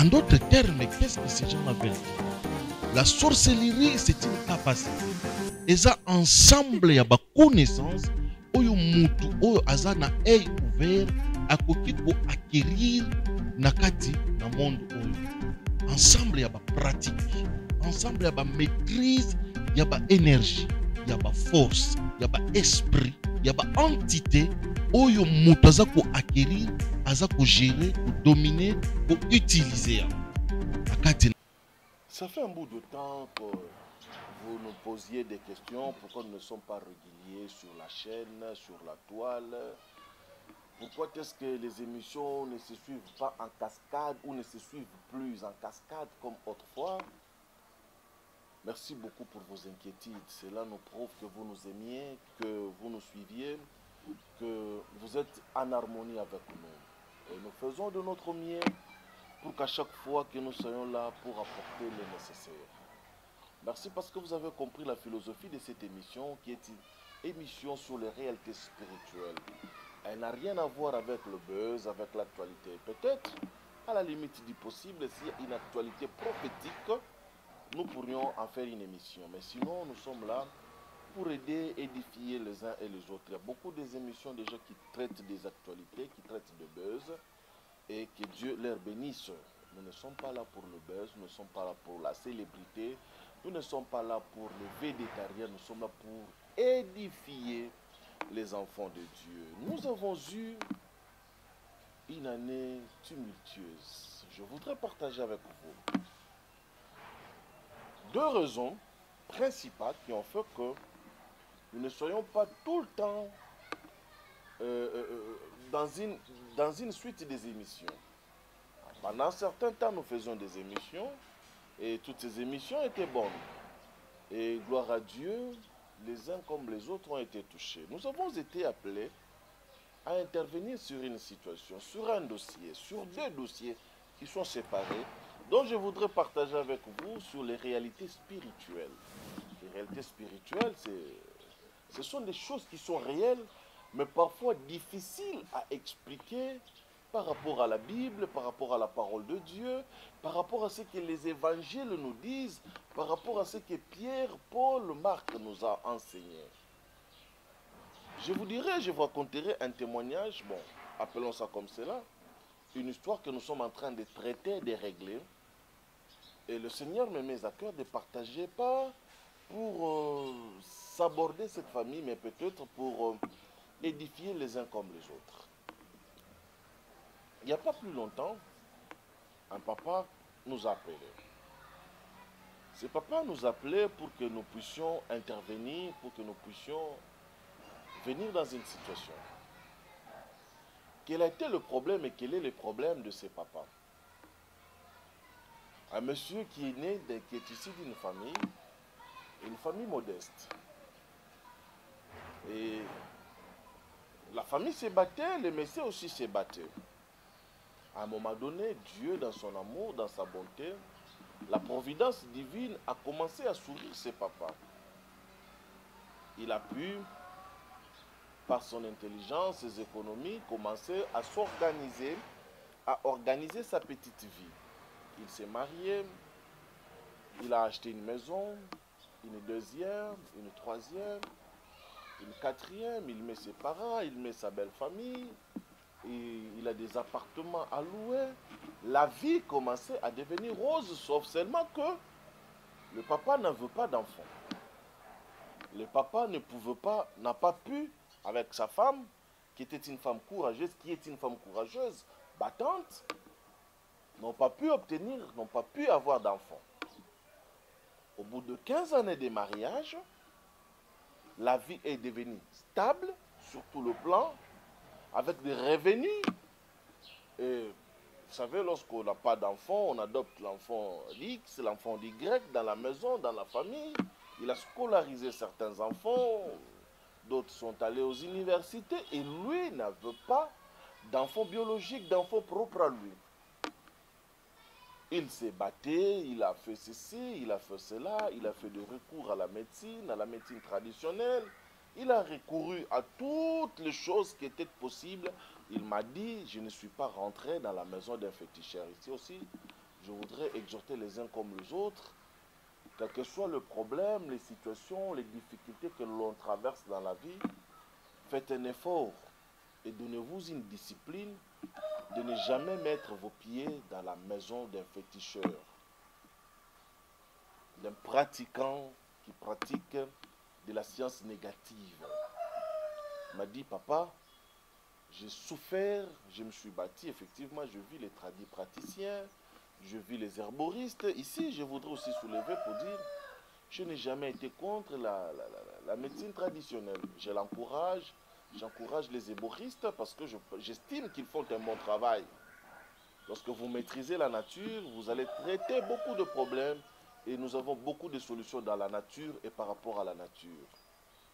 En d'autres termes, qu'est-ce que ces gens-là veulent dire? La sorcellerie, c'est une capacité. Et ça, ensemble, il y a des connaissances. Oyo mutu, oyo aza na œil ouvert, akoki ko acquérir nakati na monde oyo. Ensemble, il y a des pratiques. Ensemble, il y a des maîtrise, il y a des énergie, il y a des force, il y a des esprit, il y a des entité. Oyo mutu aza ko acquérir, aza ko gérer, ko dominer, ko utiliser. Ça fait un bout de temps que vous nous posiez des questions, pourquoi nous ne sommes pas réguliers sur la chaîne, sur la toile. Pourquoi est-ce que les émissions ne se suivent pas en cascade ou ne se suivent plus en cascade comme autrefois? Merci beaucoup pour vos inquiétudes. Cela nous prouve que vous nous aimiez, que vous nous suiviez, que vous êtes en harmonie avec nous. Et nous faisons de notre mieux pour qu'à chaque fois que nous soyons là pour apporter le nécessaire. Merci parce que vous avez compris la philosophie de cette émission qui est une émission sur les réalités spirituelles. Elle n'a rien à voir avec le buzz, avec l'actualité. Peut-être, à la limite du possible, s'il y a une actualité prophétique, nous pourrions en faire une émission. Mais sinon, nous sommes là pour aider, édifier les uns et les autres. Il y a beaucoup d'émissions déjà qui traitent des actualités, qui traitent de buzz, et que Dieu leur bénisse. Nous ne sommes pas là pour le buzz, nous ne sommes pas là pour la célébrité, nous ne sommes pas là pour le végétarien, nous sommes là pour édifier les enfants de Dieu. Nous avons eu une année tumultueuse. Je voudrais partager avec vous deux raisons principales qui ont fait que nous ne soyons pas tout le temps dans une suite des émissions. Pendant un certain temps, nous faisions des émissions et toutes ces émissions étaient bonnes. Et gloire à Dieu, les uns comme les autres ont été touchés. Nous avons été appelés à intervenir sur une situation, sur un dossier, sur deux dossiers qui sont séparés, dont je voudrais partager avec vous sur les réalités spirituelles. Les réalités spirituelles, ce sont des choses qui sont réelles, mais parfois difficiles à expliquer par rapport à la Bible, par rapport à la parole de Dieu, par rapport à ce que les évangiles nous disent, par rapport à ce que Pierre, Paul, Marc nous a enseigné. Je vous dirai, je vous raconterai un témoignage, bon, appelons ça comme cela, une histoire que nous sommes en train de traiter, de régler. Et le Seigneur me met à cœur de partager, pas pour s'aborder cette famille, mais peut-être pour édifier les uns comme les autres. Il n'y a pas plus longtemps, un papa nous a appelés. Ce papa nous appelait pour que nous puissions intervenir, pour que nous puissions venir dans une situation. Quel a été le problème et quel est le problème de ces papas? Un monsieur qui est né, qui est issu d'une famille modeste. Et la famille s'est battue, le monsieur aussi s'est battu. À un moment donné, Dieu, dans son amour, dans sa bonté, la providence divine a commencé à sourire ses papas. Il a pu, par son intelligence, ses économies, commencer à s'organiser, à organiser sa petite vie. Il s'est marié, il a acheté une maison, une deuxième, une troisième, une quatrième, il met ses parents, il met sa belle famille, et il a des appartements à louer. La vie commençait à devenir rose, sauf seulement que le papa n'en veut pas d'enfant. Le papa ne pouvait pas, n'a pas pu, avec sa femme, qui était une femme courageuse, battante, n'ont pas pu obtenir, n'ont pas pu avoir d'enfant. Au bout de 15 années de mariage, la vie est devenue stable, sur tout le plan, avec des revenus. Et vous savez, lorsqu'on n'a pas d'enfant, on adopte l'enfant X, l'enfant Y dans la maison, dans la famille. Il a scolarisé certains enfants, d'autres sont allés aux universités, et lui n'avait pas d'enfant biologique, d'enfant propre à lui. Il s'est battu, il a fait ceci, il a fait cela, il a fait des recours à la médecine traditionnelle. Il a recouru à toutes les choses qui étaient possibles. Il m'a dit, je ne suis pas rentré dans la maison d'un féticheur. Ici aussi, je voudrais exhorter les uns comme les autres, quel que soit le problème, les situations, les difficultés que l'on traverse dans la vie, faites un effort et donnez-vous une discipline de ne jamais mettre vos pieds dans la maison d'un féticheur, d'un pratiquant qui pratique de la science négative. Il m'a dit, papa, j'ai souffert, je me suis battu, effectivement, je vis les praticiens, je vis les herboristes. Ici, je voudrais aussi soulever pour dire, je n'ai jamais été contre la médecine traditionnelle. Je l'encourage, j'encourage les herboristes parce que j'estime qu'ils font un bon travail. Lorsque vous maîtrisez la nature, vous allez traiter beaucoup de problèmes et nous avons beaucoup de solutions dans la nature et par rapport à la nature.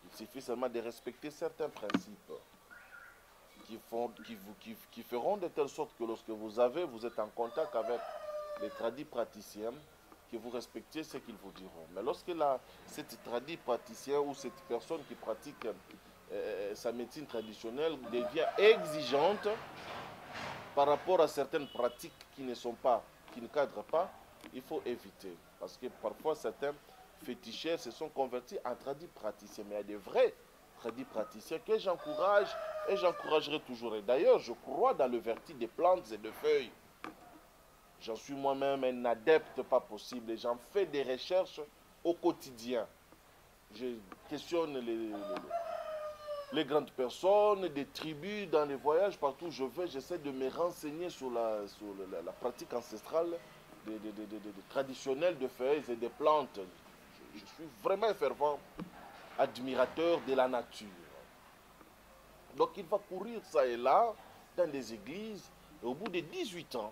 Il suffit seulement de respecter certains principes qui feront de telle sorte que lorsque vous êtes en contact avec les tradis praticiens, que vous respectez ce qu'ils vous diront. Mais lorsque cette tradit praticien ou cette personne qui pratique sa médecine traditionnelle devient exigeante par rapport à certaines pratiques qui ne cadrent pas, il faut éviter. Parce que parfois certains féticheurs se sont convertis en tradis praticiens. Mais il y a des vrais tradis praticiens que j'encourage et j'encouragerai toujours. Et d'ailleurs, je crois dans le vertu des plantes et de feuilles. J'en suis moi-même un adepte pas possible et j'en fais des recherches au quotidien. Je questionne les grandes personnes, des tribus, dans les voyages, partout où je vais, j'essaie de me renseigner sur la pratique ancestrale traditionnelle de feuilles et des plantes. Je suis vraiment un fervent admirateur de la nature. Donc il va courir ça et là, dans des églises, et au bout de 18 ans,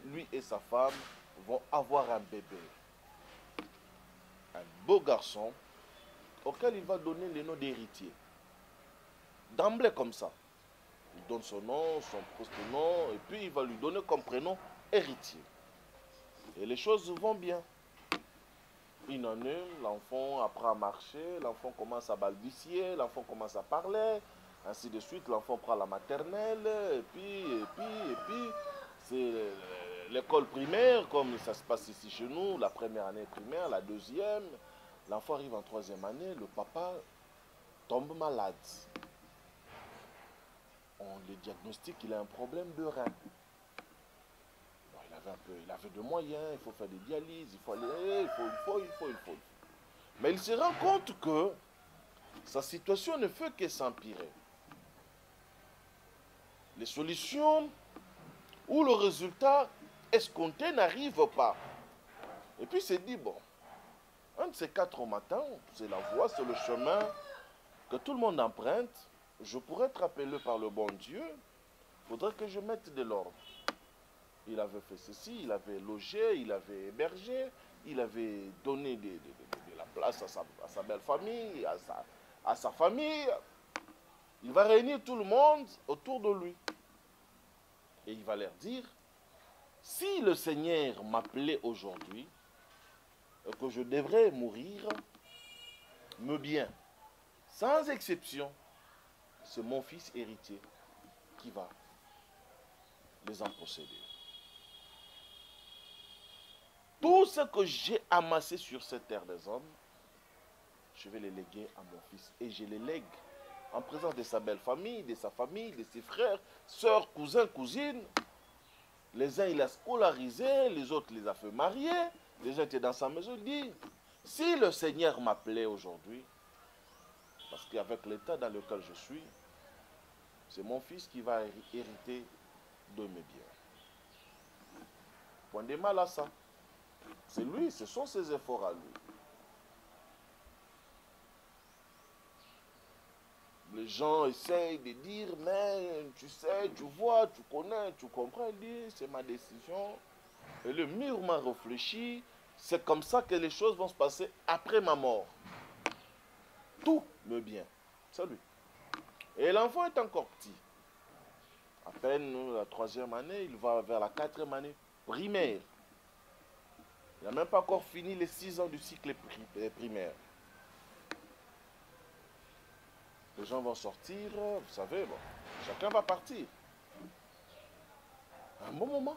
lui et sa femme vont avoir un bébé. Un beau garçon auquel il va donner le nom d'héritier. D'emblée comme ça. Il donne son nom, son post-nom, et puis il va lui donner comme prénom héritier. Et les choses vont bien. Une année, l'enfant apprend à marcher, l'enfant commence à balbutier, l'enfant commence à parler, ainsi de suite, l'enfant prend la maternelle, et puis, c'est l'école primaire, comme ça se passe ici chez nous, la première année primaire, la deuxième, l'enfant arrive en troisième année, le papa tombe malade. On le diagnostique, il a un problème de rein. Il avait de moyens, il faut faire des dialyses, il faut aller, il faut. Mais il se rend compte que sa situation ne fait que s'empirer. Les solutions ou le résultat escompté n'arrive pas. Et puis il s'est dit, bon, un de ces 4 au matin, c'est la voie, c'est le chemin que tout le monde emprunte, je pourrais être appelé par le bon Dieu, il faudrait que je mette de l'ordre. Il avait fait ceci, il avait logé, il avait hébergé, il avait donné de la place à sa belle famille, à sa famille. Il va réunir tout le monde autour de lui. Et il va leur dire, si le Seigneur m'appelait aujourd'hui, et que je devrais mourir, me bien, sans exception, c'est mon fils héritier qui va les en posséder. Tout ce que j'ai amassé sur cette terre des hommes, je vais les léguer à mon fils. Et je les lègue en présence de sa belle famille, de sa famille, de ses frères, sœurs, cousins, cousines. Les uns, il a scolarisé, les autres, les a fait marier. Les uns étaient dans sa maison. Il dit, si le Seigneur m'appelait aujourd'hui, parce qu'avec l'état dans lequel je suis, c'est mon fils qui va hériter de mes biens. Point de mal à ça. C'est lui, ce sont ses efforts à lui. Les gens essayent de dire, mais tu sais, tu vois, tu connais, tu comprends. Il dit, c'est ma décision. Et le mûrement réfléchi, c'est comme ça que les choses vont se passer après ma mort. Tout me bien. C'est lui. Et l'enfant est encore petit. À peine la 3e année, il va vers la 4e année primaire. Il n'a même pas encore fini les 6 ans du cycle primaire. Les gens vont sortir, vous savez, bon, chacun va partir. À un bon moment,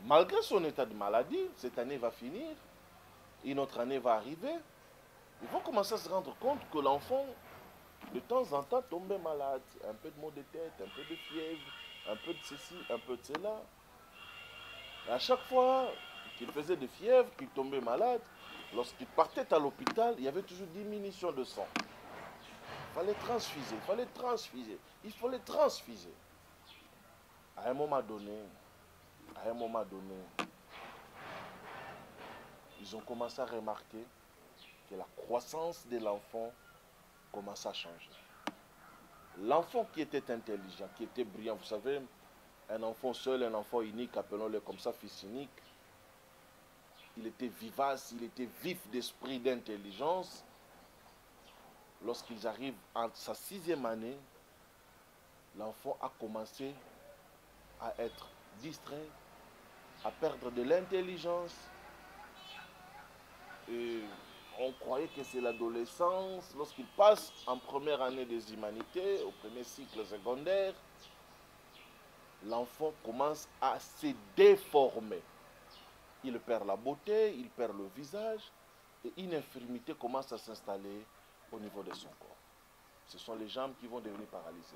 malgré son état de maladie, cette année va finir, une autre année va arriver. Ils vont commencer à se rendre compte que l'enfant, de temps en temps, tombait malade. Un peu de maux de tête, un peu de fièvre, un peu de ceci, un peu de cela. Et à chaque fois qu'il faisait de fièvre, qu'il tombait malade, lorsqu'il partait à l'hôpital, il y avait toujours diminution de sang. Il fallait transfuser, il fallait transfuser, il fallait transfuser. À un moment donné, ils ont commencé à remarquer que la croissance de l'enfant commençait à changer. L'enfant qui était intelligent, qui était brillant, vous savez, un enfant seul, un enfant unique, appelons-le comme ça, fils unique, il était vivace, il était vif d'esprit, d'intelligence. Lorsqu'ils arrivent à sa 6e année, l'enfant a commencé à être distrait, à perdre de l'intelligence. Et on croyait que c'est l'adolescence. Lorsqu'il passe en première année des humanités, au premier cycle secondaire, l'enfant commence à se déformer. Il perd la beauté, il perd le visage, et une infirmité commence à s'installer au niveau de son corps. Ce sont les jambes qui vont devenir paralysées.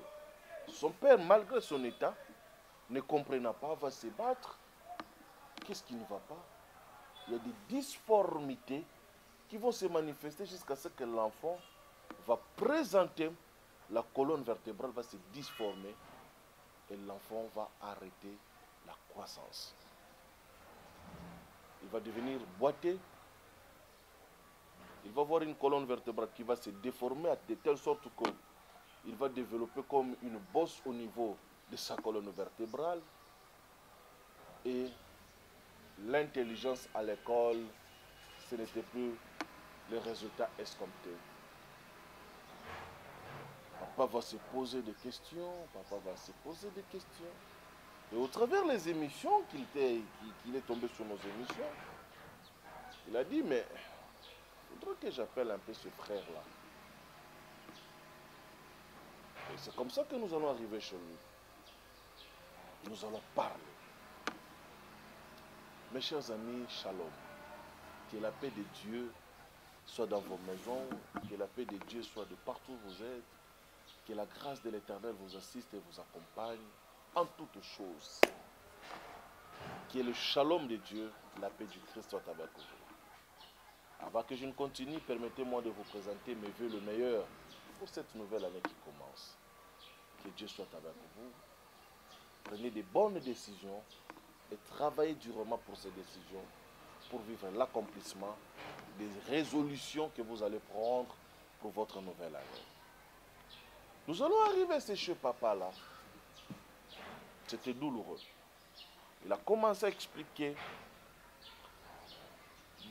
Son père, malgré son état, ne comprenant pas, va se battre. Qu'est-ce qui ne va pas? Il y a des difformités qui vont se manifester jusqu'à ce que l'enfant va présenter, la colonne vertébrale va se disformer et l'enfant va arrêter la croissance. Il va devenir boiteux. Il va avoir une colonne vertébrale qui va se déformer de telle sorte qu'il va développer comme une bosse au niveau de sa colonne vertébrale. Et l'intelligence à l'école, ce n'était plus le résultat escompté. Papa va se poser des questions, Et au travers les émissions qu'il est tombé sur nos émissions, il a dit, mais il faudrait que j'appelle un peu ce frère-là. Et c'est comme ça que nous allons arriver chez lui. Nous allons parler. Mes chers amis, shalom. Que la paix de Dieu soit dans vos maisons, que la paix de Dieu soit de partout où vous êtes, que la grâce de l'Éternel vous assiste et vous accompagne en toutes choses. Que le shalom de Dieu, la paix du Christ soit avec vous. Avant que je ne continue, permettez-moi de vous présenter mes vœux le meilleur pour cette nouvelle année qui commence. Que Dieu soit avec vous. Prenez des bonnes décisions et travaillez durement pour ces décisions, pour vivre l'accomplissement des résolutions que vous allez prendre pour votre nouvelle année. Nous allons arriver à ce chez papa là. C'était douloureux. Il a commencé à expliquer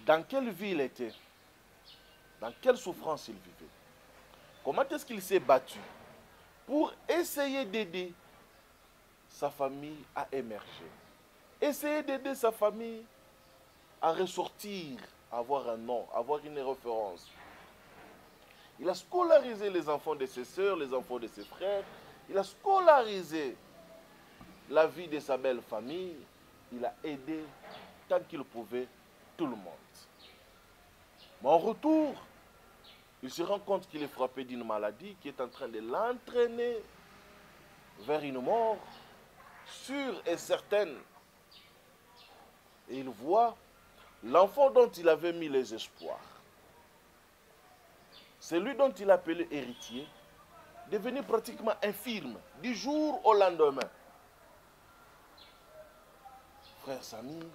dans quelle vie il était, dans quelle souffrance il vivait. Comment est-ce qu'il s'est battu pour essayer d'aider sa famille à émerger. Essayer d'aider sa famille à ressortir, à avoir un nom, à avoir une référence. Il a scolarisé les enfants de ses sœurs, les enfants de ses frères. Il a scolarisé la vie de sa belle famille. Il a aidé tant qu'il pouvait tout le monde. Mais en retour, il se rend compte qu'il est frappé d'une maladie qui est en train de l'entraîner vers une mort sûre et certaine. Et il voit l'enfant dont il avait mis les espoirs, celui dont il appelait héritier, devenir pratiquement infirme du jour au lendemain. Frères, amis,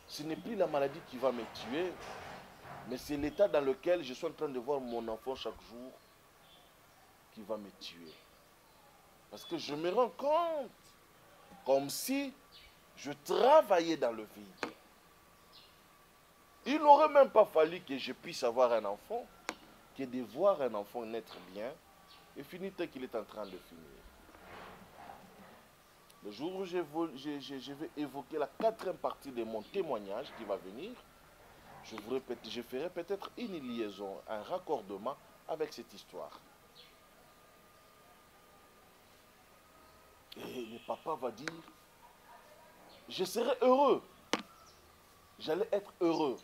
ce n'est plus la maladie qui va me tuer, mais c'est l'état dans lequel je suis en train de voir mon enfant chaque jour qui va me tuer. Parce que je me rends compte comme si je travaillais dans le vide. Il n'aurait même pas fallu que je puisse avoir un enfant que de voir un enfant naître bien et finir tel qu'il est en train de finir. Le jour où je vais évoquer la 4e partie de mon témoignage qui va venir, je ferai peut-être une liaison, un raccordement avec cette histoire. Et le papa va dire, je serais heureux. J'allais être heureux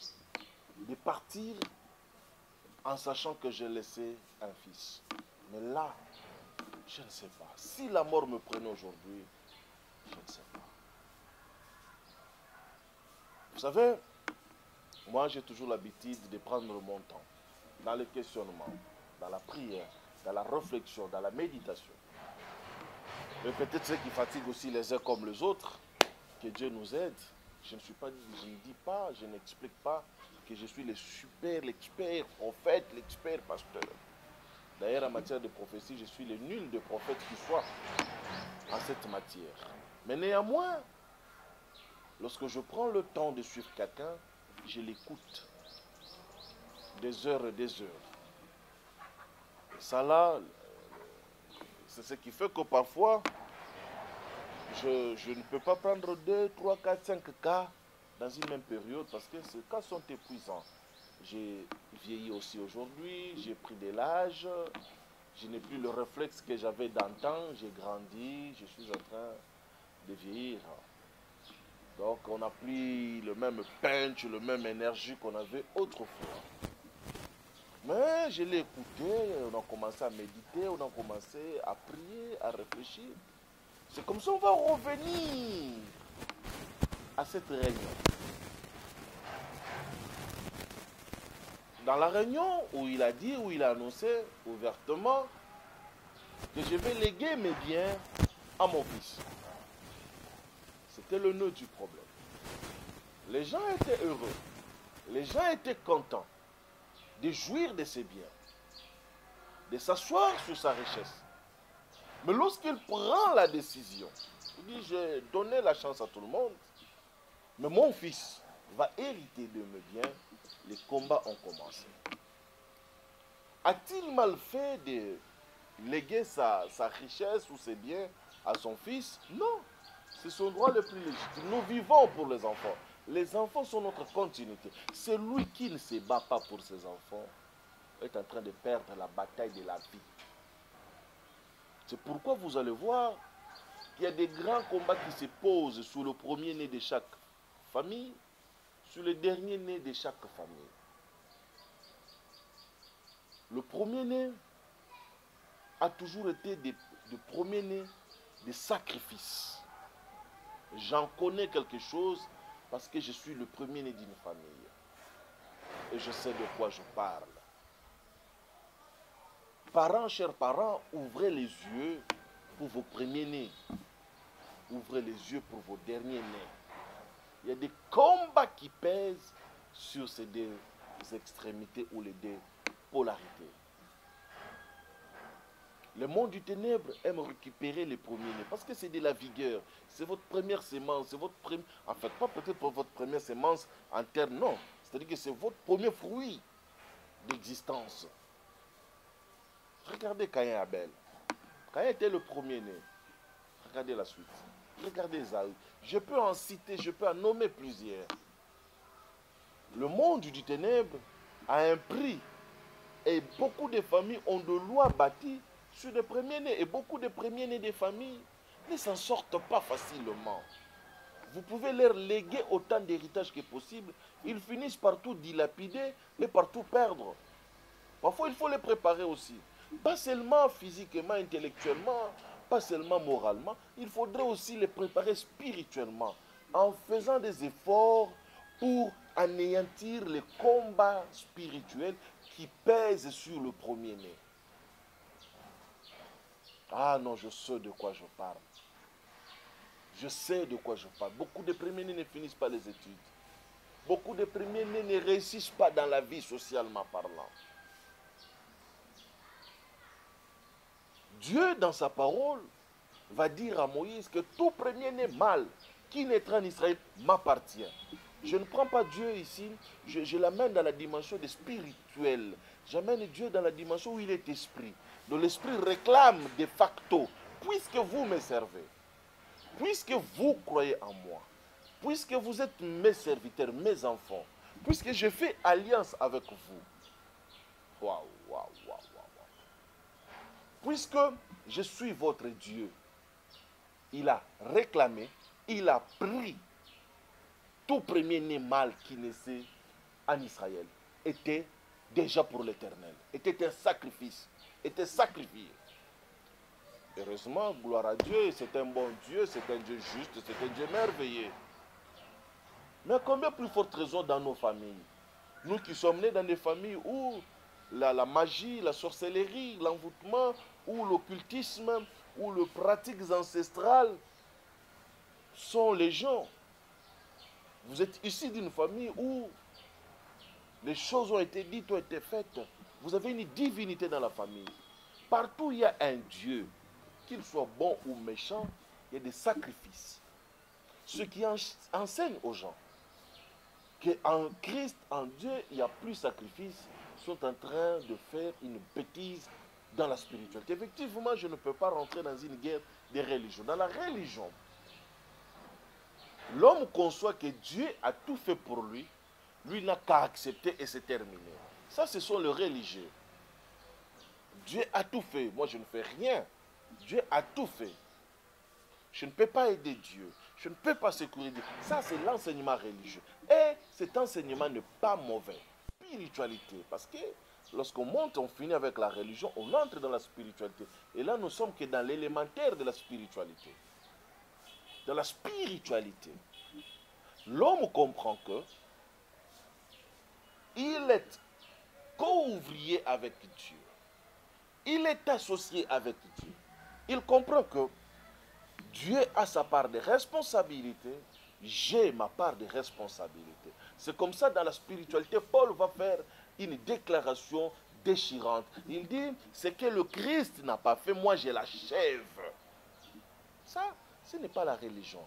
de partir en sachant que j'ai laissé un fils. Mais là, je ne sais pas. Si la mort me prenait aujourd'hui, je ne sais pas. Vous savez, moi j'ai toujours l'habitude de prendre mon temps dans le questionnement, dans la prière, dans la réflexion, dans la méditation. Mais peut-être ce qui fatigue aussi les uns comme les autres, que Dieu nous aide. Je ne dis pas, je n'explique pas que je suis l'expert prophète, l'expert pasteur. D'ailleurs, en matière de prophétie, je suis le nul de prophète qui soit en cette matière. Mais néanmoins, lorsque je prends le temps de suivre quelqu'un, je l'écoute des heures et des heures. Et ça là, c'est ce qui fait que parfois, je ne peux pas prendre 2, 3, 4, 5 cas dans une même période parce que ces cas sont épuisants. J'ai vieilli aussi aujourd'hui, j'ai pris de l'âge, je n'ai plus le réflexe que j'avais d'antan, j'ai grandi, je suis en train de vieillir. Donc on n'a plus le même punch, le même énergie qu'on avait autrefois. Mais je l'ai écouté, on a commencé à méditer, on a commencé à prier, à réfléchir. C'est comme ça qu'on va revenir à cette réunion. Dans la réunion où il a dit, où il a annoncé ouvertement que je vais léguer mes biens à mon fils. C'était le nœud du problème. Les gens étaient heureux. Les gens étaient contents de jouir de ses biens, de s'asseoir sur sa richesse. Mais lorsqu'il prend la décision, il dit, j'ai donné la chance à tout le monde, mais mon fils va hériter de mes biens, les combats ont commencé. A-t-il mal fait de léguer sa richesse ou ses biens à son fils? Non, c'est son droit le plus légitime. Nous vivons pour les enfants. Les enfants sont notre continuité. Celui qui ne se bat pas pour ses enfants est en train de perdre la bataille de la vie. C'est pourquoi vous allez voir qu'il y a des grands combats qui se posent sur le premier-né de chaque famille, sur le dernier-né de chaque famille. Le premier-né a toujours été de premier-né de sacrifice. J'en connais quelque chose parce que je suis le premier-né d'une famille. Et je sais de quoi je parle. Parents, chers parents, ouvrez les yeux pour vos premiers-nés. Ouvrez les yeux pour vos derniers-nés. Il y a des combats qui pèsent sur ces deux extrémités ou les deux polarités. Le monde du ténèbre aime récupérer les premiers-nés parce que c'est de la vigueur. C'est votre première sémence. C'est votre en fait, pas peut-être pour votre première sémence en termes, non. C'est-à-dire que c'est votre premier fruit d'existence. Regardez Caïn et Abel. Caïn était le premier-né. Regardez la suite. Regardez Esaü. Je peux en citer, je peux en nommer plusieurs. Le monde du ténèbre a un prix. Et beaucoup de familles ont de lois bâties sur les premiers-nés. Et beaucoup de premiers-nés des familles ne s'en sortent pas facilement. Vous pouvez leur léguer autant d'héritage que possible. Ils finissent par tout dilapider et par tout perdre. Parfois, il faut les préparer aussi. Pas seulement physiquement, intellectuellement, pas seulement moralement. Il faudrait aussi les préparer spirituellement en faisant des efforts pour anéantir les combats spirituels qui pèsent sur le premier-né. Ah non, je sais de quoi je parle. Je sais de quoi je parle. Beaucoup de premiers-nés ne finissent pas les études. Beaucoup de premiers-nés ne réussissent pas dans la vie socialement parlant. Dieu, dans sa parole, va dire à Moïse que tout premier-né mâle qui naîtra en Israël m'appartient. Je ne prends pas Dieu ici, je l'amène dans la dimension des spirituels. J'amène Dieu dans la dimension où il est esprit. Donc l'esprit réclame de facto, puisque vous me servez, puisque vous croyez en moi, puisque vous êtes mes serviteurs, mes enfants, puisque je fais alliance avec vous. Waouh, waouh, waouh, waouh. Puisque je suis votre Dieu, il a réclamé, il a pris tout premier-né mâle qui naissait en Israël était déjà pour l'Éternel, était un sacrifice, était sacrifié. Heureusement, gloire à Dieu, c'est un bon Dieu, c'est un Dieu juste, c'est un Dieu merveilleux. Mais à combien plus forte raison dans nos familles? Nous qui sommes nés dans des familles où la magie, la sorcellerie, l'envoûtement, ou l'occultisme, ou les pratiques ancestrales sont légion. Vous êtes issus d'une famille où les choses ont été dites, ont été faites. Vous avez une divinité dans la famille. Partout où il y a un Dieu, qu'il soit bon ou méchant, il y a des sacrifices. Ce qui enseigne aux gens qu'en Christ, en Dieu, il n'y a plus de sacrifice, sont en train de faire une bêtise dans la spiritualité. Effectivement, je ne peux pas rentrer dans une guerre des religions. Dans la religion, l'homme conçoit que Dieu a tout fait pour lui, lui n'a qu'à accepter et c'est terminé. Ça, ce sont les religieux. Dieu a tout fait, moi je ne fais rien. Dieu a tout fait. Je ne peux pas aider Dieu. Je ne peux pas secourir Dieu. Ça, c'est l'enseignement religieux. Et cet enseignement n'est pas mauvais. Spiritualité. Parce que lorsqu'on monte, on finit avec la religion, on entre dans la spiritualité. Et là, nous sommes que dans l'élémentaire de la spiritualité. Dans la spiritualité. L'homme comprend que il est co-ouvrier avec Dieu. Il est associé avec Dieu. Il comprend que Dieu a sa part de responsabilité, j'ai ma part de responsabilité. C'est comme ça dans la spiritualité, Paul va faire une déclaration déchirante. Il dit, ce que le Christ n'a pas fait, moi je l'achève. Ça, ce n'est pas la religion.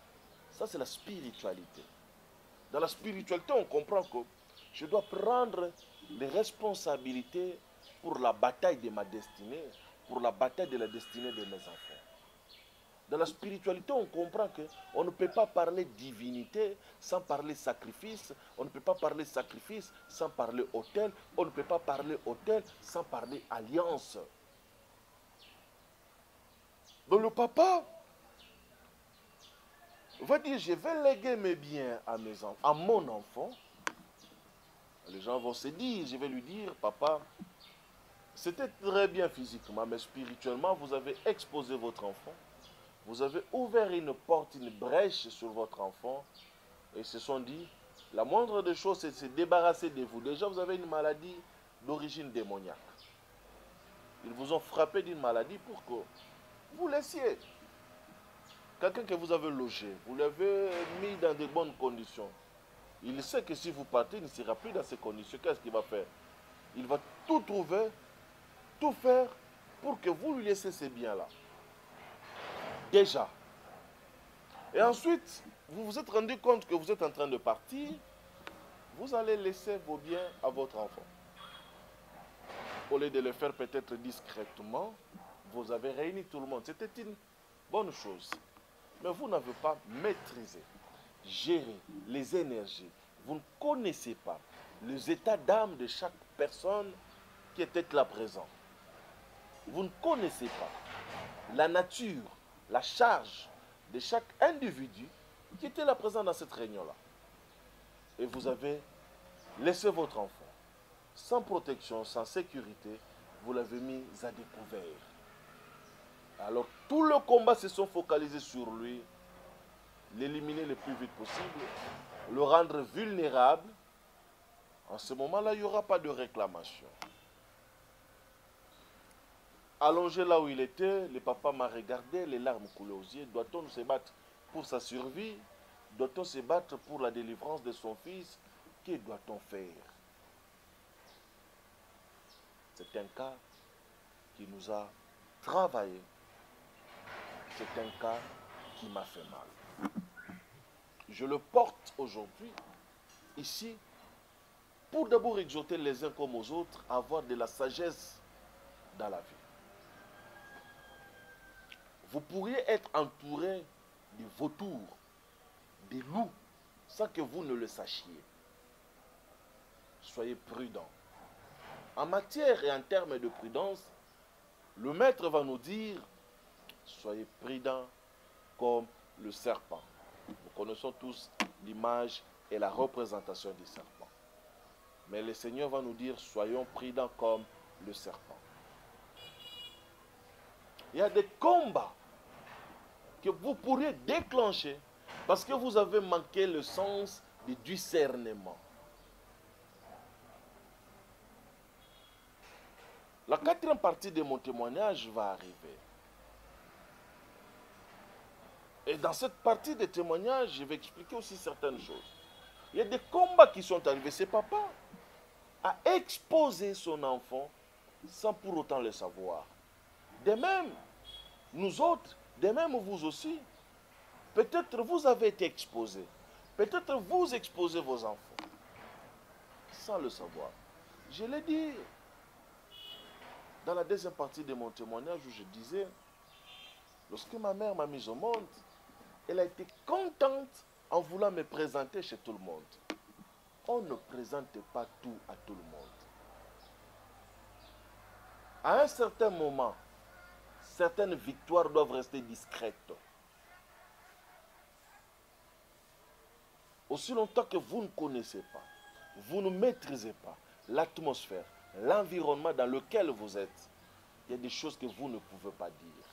Ça, c'est la spiritualité. Dans la spiritualité, on comprend que je dois prendre les responsabilités pour la bataille de ma destinée, pour la bataille de la destinée de mes enfants. Dans la spiritualité, on comprend qu'on ne peut pas parler divinité sans parler sacrifice, on ne peut pas parler sacrifice sans parler autel, on ne peut pas parler autel sans parler alliance. Donc le papa va dire, je vais léguer mes biens à mes enfants, à mon enfant. Les gens vont se dire, je vais lui dire, papa, c'était très bien physiquement, mais spirituellement, vous avez exposé votre enfant. Vous avez ouvert une porte, une brèche sur votre enfant. Et ils se sont dit, la moindre des choses, c'est de se débarrasser de vous. Déjà, vous avez une maladie d'origine démoniaque. Ils vous ont frappé d'une maladie pour que vous laissiez. Quelqu'un que vous avez logé, vous l'avez mis dans de bonnes conditions. Il sait que si vous partez, il ne sera plus dans ces conditions. Qu'est-ce qu'il va faire? Il va tout trouver, tout faire pour que vous lui laissiez ces biens-là. Déjà. Et ensuite, vous vous êtes rendu compte que vous êtes en train de partir, vous allez laisser vos biens à votre enfant. Au lieu de le faire peut-être discrètement, vous avez réuni tout le monde. C'était une bonne chose. Mais vous n'avez pas maîtrisé, géré les énergies. Vous ne connaissez pas les états d'âme de chaque personne qui était là présent. Vous ne connaissez pas la nature, la charge de chaque individu qui était là présent dans cette réunion-là. Et vous avez laissé votre enfant sans protection, sans sécurité, vous l'avez mis à découvert. Alors tout le combat se sont focalisés sur lui, l'éliminer le plus vite possible, le rendre vulnérable. En ce moment-là, il n'y aura pas de réclamation. Allongé là où il était, le papa m'a regardé, les larmes coulaient aux yeux. Doit-on se battre pour sa survie? Doit-on se battre pour la délivrance de son fils? Que doit-on faire? C'est un cas qui nous a travaillé. C'est un cas qui m'a fait mal. Je le porte aujourd'hui, ici, pour d'abord exhorter les uns comme aux autres à avoir de la sagesse dans la vie. Vous pourriez être entouré de vautours, de loups, sans que vous ne le sachiez. Soyez prudents. En matière et en termes de prudence, le maître va nous dire, soyez prudents comme le serpent. Nous connaissons tous l'image est la représentation du serpent. Mais le Seigneur va nous dire, soyons prudents comme le serpent. Il y a des combats que vous pourriez déclencher parce que vous avez manqué le sens du discernement. La quatrième partie de mon témoignage va arriver. Et dans cette partie de témoignage, je vais expliquer aussi certaines choses. Il y a des combats qui sont arrivés. C'est papa a exposé son enfant sans pour autant le savoir. De même, nous autres, de même vous aussi, peut-être vous avez été exposés. Peut-être vous exposez vos enfants sans le savoir. Je l'ai dit dans la deuxième partie de mon témoignage où je disais, lorsque ma mère m'a mis au monde, elle a été contente en voulant me présenter chez tout le monde. On ne présente pas tout à tout le monde. À un certain moment, certaines victoires doivent rester discrètes. Aussi longtemps que vous ne connaissez pas, vous ne maîtrisez pas l'atmosphère, l'environnement dans lequel vous êtes, il y a des choses que vous ne pouvez pas dire.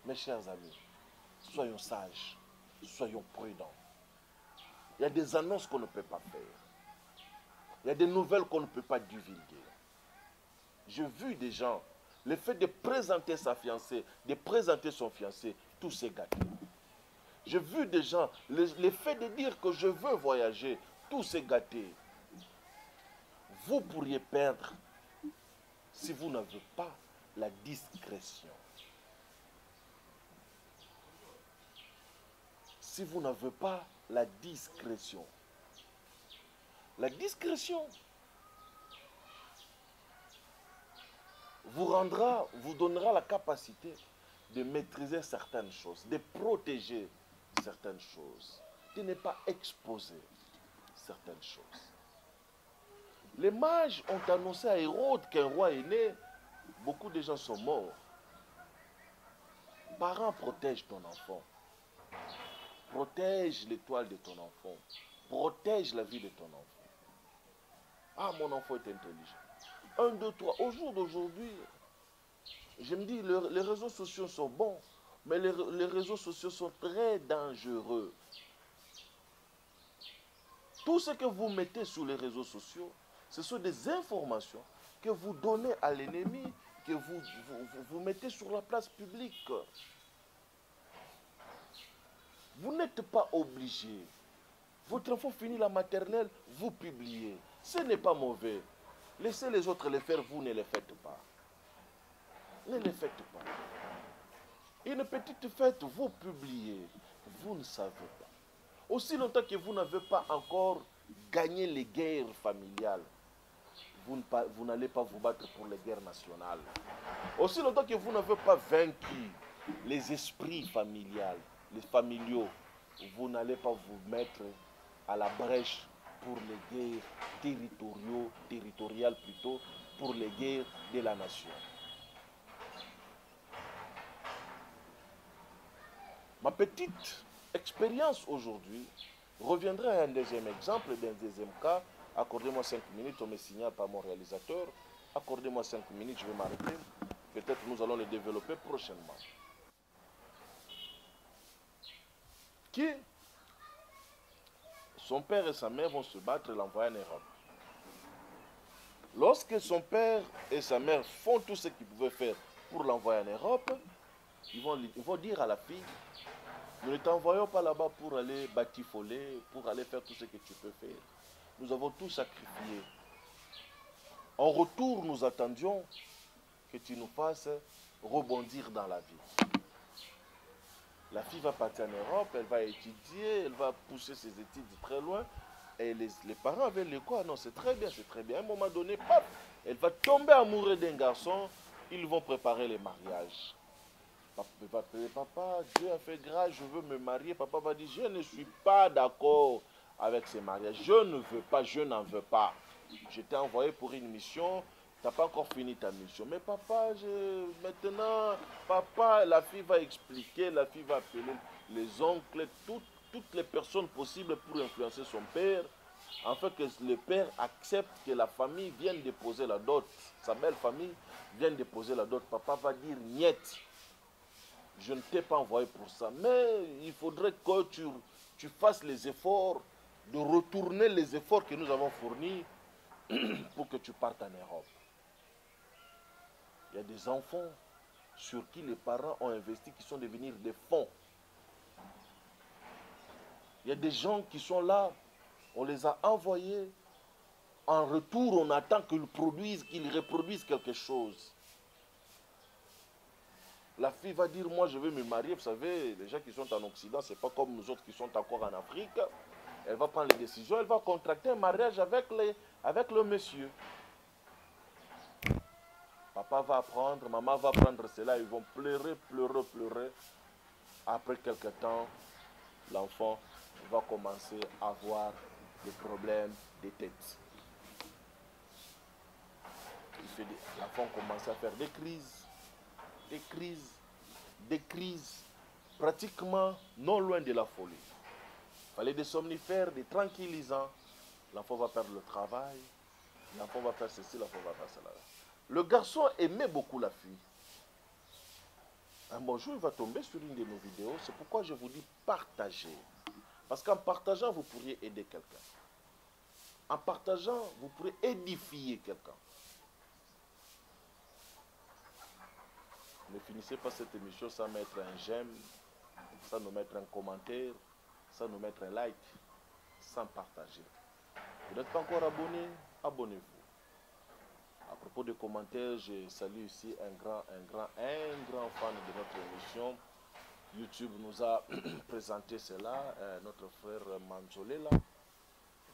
Mes chers amis, soyons sages, soyons prudents. Il y a des annonces qu'on ne peut pas faire. Il y a des nouvelles qu'on ne peut pas divulguer. J'ai vu des gens, le fait de présenter sa fiancée, de présenter son fiancé, tout s'est gâté. J'ai vu des gens, le fait de dire que je veux voyager, tout s'est gâté. Vous pourriez perdre si vous n'avez pas la discrétion. Si vous n'avez pas la discrétion. La discrétion vous donnera la capacité de maîtriser certaines choses, de protéger certaines choses, de ne pas exposer certaines choses. Les mages ont annoncé à Hérode qu'un roi est né. Beaucoup de gens sont morts. Parents, protège ton enfant. Protège l'étoile de ton enfant. Protège la vie de ton enfant. Ah, mon enfant est intelligent. 1, 2, 3. Au jour d'aujourd'hui, je me dis, les réseaux sociaux sont bons, mais les réseaux sociaux sont très dangereux. Tout ce que vous mettez sur les réseaux sociaux, ce sont des informations que vous donnez à l'ennemi, que vous mettez sur la place publique. Vous n'êtes pas obligé. Votre enfant finit la maternelle, vous publiez. Ce n'est pas mauvais. Laissez les autres le faire, vous ne le faites pas. Ne le faites pas. Une petite fête, vous publiez. Vous ne savez pas. Aussi longtemps que vous n'avez pas encore gagné les guerres familiales, vous n'allez pas vous battre pour les guerres nationales. Aussi longtemps que vous n'avez pas vaincu les esprits familiales, les familiaux, vous n'allez pas vous mettre à la brèche pour les guerres territoriales plutôt, pour les guerres de la nation. Ma petite expérience aujourd'hui reviendrait à un deuxième exemple, d'un deuxième cas. Accordez-moi 5 minutes, on me signale par mon réalisateur. Accordez-moi 5 minutes, je vais m'arrêter. Peut-être nous allons le développer prochainement. Qui, son père et sa mère vont se battre et l'envoyer en Europe. Lorsque son père et sa mère font tout ce qu'ils pouvaient faire pour l'envoyer en Europe, ils vont dire à la fille, nous ne t'envoyons pas là-bas pour aller batifoler, pour aller faire tout ce que tu peux faire. Nous avons tout sacrifié. En retour, nous attendions que tu nous fasses rebondir dans la vie. La fille va partir en Europe, elle va étudier, elle va pousser ses études très loin. Et les parents avaient le quoi? Non, c'est très bien, c'est très bien. À un moment donné, paf, elle va tomber amoureuse d'un garçon. Ils vont préparer les mariages. Papa, Dieu a fait grâce, je veux me marier. Papa va dire, je ne suis pas d'accord avec ces mariages. Je ne veux pas, je n'en veux pas. Je t'ai envoyé pour une mission. n'as pas encore fini ta mission. Mais papa, maintenant, papa, la fille va expliquer, la fille va appeler les oncles, toutes les personnes possibles pour influencer son père, afin que le père accepte que la famille vienne déposer la dot. Sa belle famille vienne déposer la dot. Papa va dire, niet, je ne t'ai pas envoyé pour ça. Mais il faudrait que tu fasses les efforts, de retourner les efforts que nous avons fournis pour que tu partes en Europe. Il y a des enfants sur qui les parents ont investi qui sont devenus des fonds. Il y a des gens qui sont là, on les a envoyés. En retour, on attend qu'ils produisent, qu'ils reproduisent quelque chose. La fille va dire, moi je veux me marier. Vous savez, les gens qui sont en Occident, ce n'est pas comme nous autres qui sont encore en Afrique. Elle va prendre les décisions, elle va contracter un mariage avec le monsieur. Papa va apprendre, maman va prendre cela, ils vont pleurer, pleurer, pleurer. Après quelque temps, l'enfant va commencer à avoir des problèmes de tête. L'enfant commence à faire des crises, pratiquement non loin de la folie. Il fallait des somnifères, des tranquillisants. L'enfant va perdre le travail, l'enfant va faire ceci, l'enfant va faire cela. Le garçon aimait beaucoup la fille. Un bon jour, il va tomber sur une de nos vidéos. C'est pourquoi je vous dis partagez. Parce qu'en partageant, vous pourriez aider quelqu'un. En partageant, vous pourrez édifier quelqu'un. Ne finissez pas cette émission sans mettre un j'aime, sans nous mettre un commentaire, sans nous mettre un like, sans partager. Vous n'êtes pas encore abonné? Abonnez-vous. À propos des commentaires, je salue ici un grand fan de notre émission. YouTube nous a présenté cela, notre frère Manzolé là.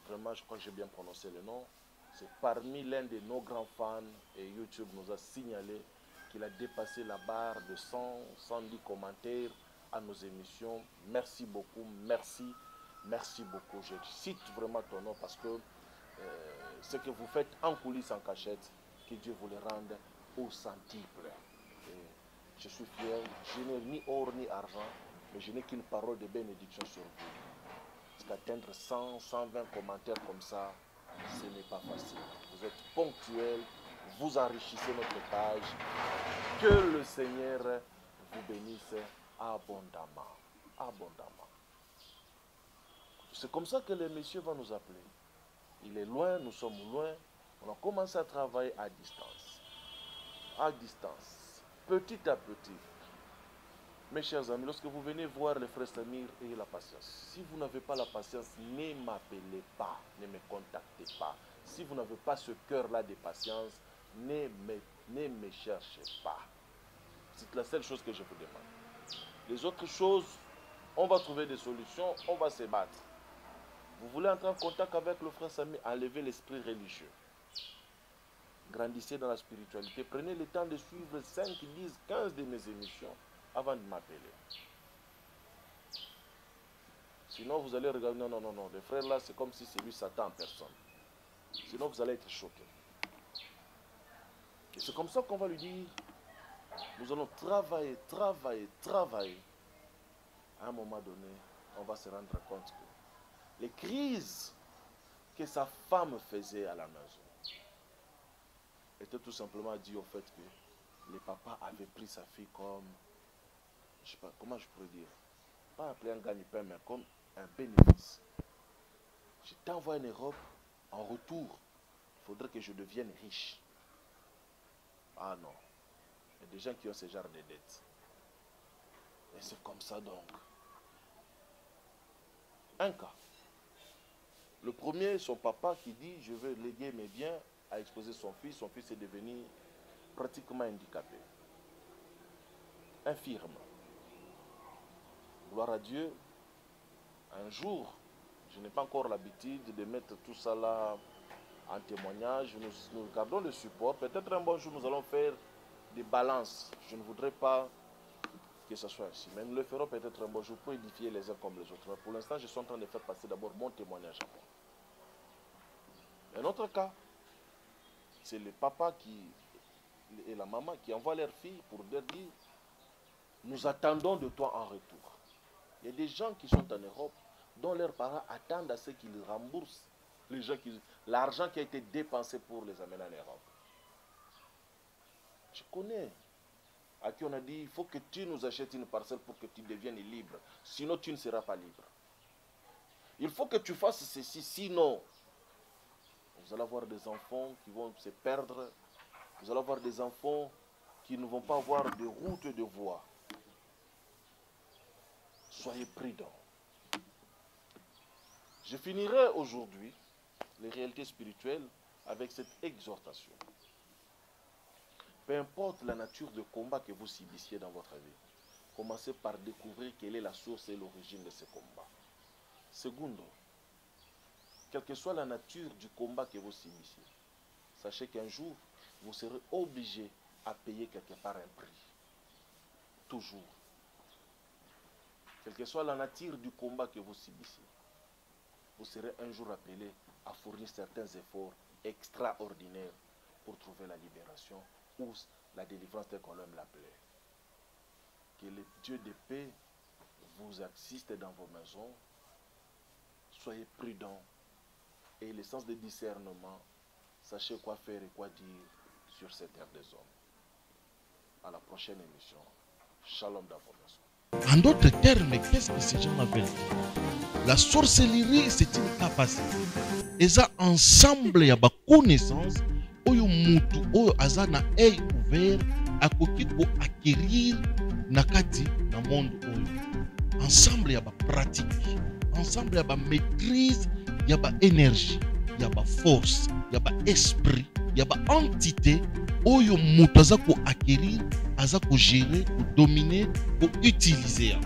Vraiment, je crois que j'ai bien prononcé le nom. C'est parmi l'un de nos grands fans et YouTube nous a signalé qu'il a dépassé la barre de 110 commentaires à nos émissions. Merci beaucoup, merci beaucoup. Je cite vraiment ton nom parce que ce que vous faites en coulisses, en cachette, que Dieu vous le rende au centuple. Je suis fier, je n'ai ni or ni argent, mais je n'ai qu'une parole de bénédiction sur vous. Parce qu'atteindre 100, 120 commentaires comme ça, ce n'est pas facile. Vous êtes ponctuels, vous enrichissez notre page. Que le Seigneur vous bénisse abondamment. Abondamment. C'est comme ça que le monsieur va nous appeler. Il est loin, nous sommes loin. On a commencé à travailler à distance. À distance. Petit à petit. Mes chers amis, lorsque vous venez voir le frère Samir, ayez la patience. Si vous n'avez pas la patience, ne m'appelez pas, ne me contactez pas. Si vous n'avez pas ce cœur-là de patience, ne me cherchez pas. C'est la seule chose que je vous demande. Les autres choses, on va trouver des solutions, on va se battre. Vous voulez entrer en contact avec le frère Samir, enlevez l'esprit religieux. Grandissez dans la spiritualité. Prenez le temps de suivre 5, 10, 15 de mes émissions avant de m'appeler. Sinon, vous allez regarder, non, le frère là, c'est comme si c'est lui Satan en personne. Sinon, vous allez être choqué. Et c'est comme ça qu'on va lui dire, nous allons travailler. À un moment donné, on va se rendre compte que les crises que sa femme faisait à la maison étaient tout simplement dues au fait que le papa avait pris sa fille comme, je ne sais pas, comment je pourrais dire, pas appeler un gagne-pain, mais comme un bénéfice. Je t'envoie en Europe, en retour, il faudrait que je devienne riche. Ah non, il y a des gens qui ont ce genre de dettes. Et c'est comme ça donc. Un cas. Le premier, son papa qui dit, je veux léguer mes biens, a exposé son fils est devenu pratiquement handicapé. Infirme. Gloire à Dieu. Un jour, je n'ai pas encore l'habitude de mettre tout ça là en témoignage. Nous gardons le support. Peut-être un bon jour, nous allons faire des balances. Je ne voudrais pas que ce soit ainsi. Mais nous le ferons peut-être un bon jour pour édifier les uns comme les autres. Mais pour l'instant, je suis en train de faire passer d'abord mon témoignage à moi. Un autre cas, c'est le papa et la maman qui envoient leur fille pour leur dire nous attendons de toi en retour. Il y a des gens qui sont en Europe dont leurs parents attendent à ce qu'ils remboursent l'argent qui a été dépensé pour les amener en Europe. Je connais à qui on a dit il faut que tu nous achètes une parcelle pour que tu deviennes libre, sinon tu ne seras pas libre. Il faut que tu fasses ceci, sinon vous allez avoir des enfants qui vont se perdre, vous allez avoir des enfants qui ne vont pas avoir de route de voie. Soyez prudents. Je finirai aujourd'hui les réalités spirituelles avec cette exhortation. Peu importe la nature de combat que vous subissiez dans votre vie, commencez par découvrir quelle est la source et l'origine de ce combat. Secondo, quelle que soit la nature du combat que vous subissiez, sachez qu'un jour, vous serez obligé à payer quelque part un prix. Toujours. Quelle que soit la nature du combat que vous subissiez, vous serez un jour appelé à fournir certains efforts extraordinaires pour trouver la libération ou la délivrance tel qu'on aime l'appeler. Que le Dieu de paix vous assiste dans vos maisons. Soyez prudents et le sens de discernement, sachez quoi faire et quoi dire sur cette terre des hommes. À la prochaine émission. Shalom dans vos maisons. En d'autres termes, qu'est-ce que ces gens veulent dire? La sorcellerie, c'est une capacité. Et ça, ensemble, il y a une connaissance. Oyo mutu, oyo aza na œil ouvert, akoki ko acquérir nakati na monde oyo. Ensemble, il y a une pratique. Ensemble, il y a une maîtrise, il y a une énergie, il y a une force, il y a un esprit, il y a une entité. Oyo mutu aza ko acquérir, aza ko gérer, ko dominer, ko utiliser.